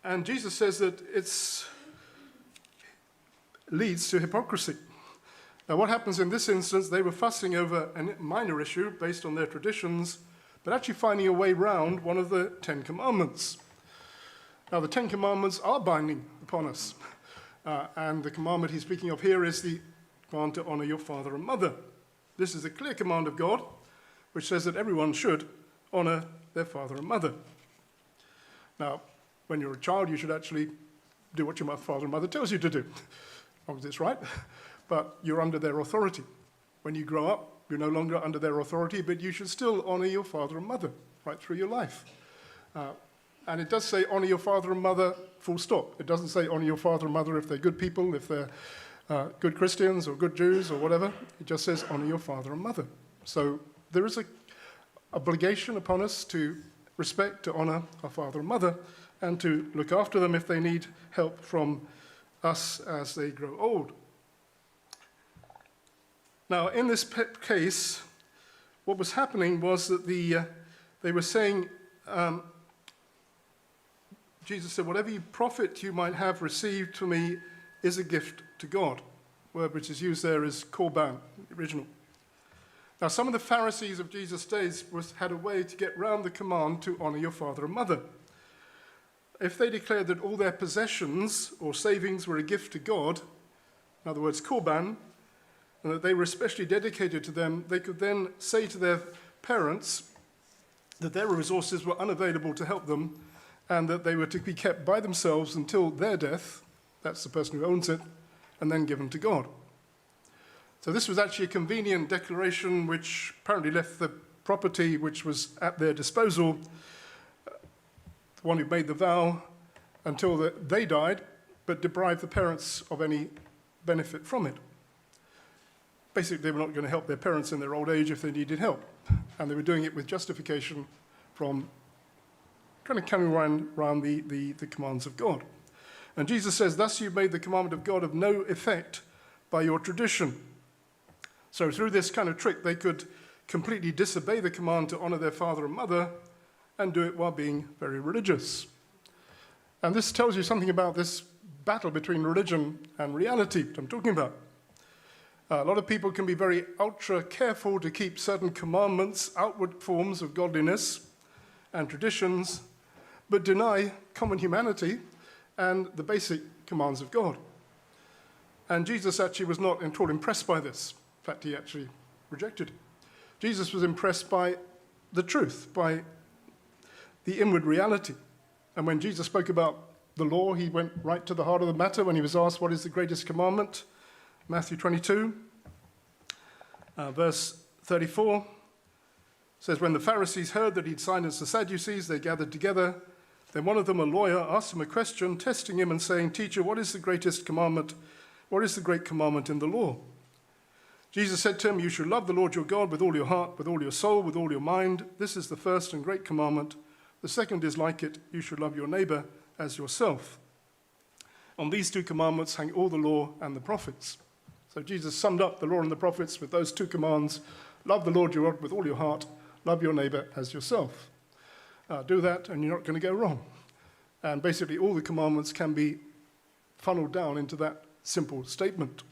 And Jesus says that it leads to hypocrisy. Now, what happens in this instance, they were fussing over a minor issue based on their traditions, but actually finding a way round one of the 10 Commandments. Now, the 10 Commandments are binding upon us. And the commandment he's speaking of here is the command to honor your father and mother. This is a clear command of God, which says that everyone should honor their father and mother. Now, when you're a child, you should actually do what your father and mother tells you to do, as long as it's right. But you're under their authority. When you grow up, you're no longer under their authority, but you should still honor your father and mother right through your life. And it does say honor your father and mother, full stop. It doesn't say honor your father and mother if they're good people, if they're good Christians or good Jews or whatever. It just says honor your father and mother. So there is an obligation upon us to respect, to honor our father and mother, and to look after them if they need help from us as they grow old. Now, in this case, what was happening was that they were saying, Jesus said, whatever profit you might have received from me is a gift to God. The word which is used there is korban, the original. Now, some of the Pharisees of Jesus' days had a way to get round the command to honor your father and mother. If they declared that all their possessions or savings were a gift to God, in other words, korban, and that they were especially dedicated to them, they could then say to their parents that their resources were unavailable to help them and that they were to be kept by themselves until their death, that's the person who owns it, and then given to God. So this was actually a convenient declaration which apparently left the property which was at their disposal, the one who made the vow, until they died, but deprived the parents of any benefit from it. Basically, they were not going to help their parents in their old age if they needed help. And they were doing it with justification from kind of coming around the commands of God. And Jesus says, thus you made the commandment of God of no effect by your tradition. So through this kind of trick, they could completely disobey the command to honor their father and mother and do it while being very religious. And this tells you something about this battle between religion and reality that I'm talking about. A lot of people can be very ultra careful to keep certain commandments, outward forms of godliness and traditions, but deny common humanity and the basic commands of God. And Jesus actually was not at all impressed by this. In fact, he actually rejected it. Jesus was impressed by the truth, by the inward reality. And when Jesus spoke about the law, he went right to the heart of the matter when he was asked, what is the greatest commandment? Matthew 22, verse 34, says, when the Pharisees heard that he'd silenced the Sadducees, they gathered together. Then one of them, a lawyer, asked him a question, testing him and saying, Teacher, what is the greatest commandment? What is the great commandment in the law? Jesus said to him, you should love the Lord your God with all your heart, with all your soul, with all your mind. This is the first and great commandment. The second is like it, you should love your neighbor as yourself. On these two commandments hang all the law and the prophets. So Jesus summed up the law and the prophets with those two commands. Love the Lord your God with all your heart. Love your neighbor as yourself. Do that and you're not going to go wrong. And basically all the commandments can be funneled down into that simple statement.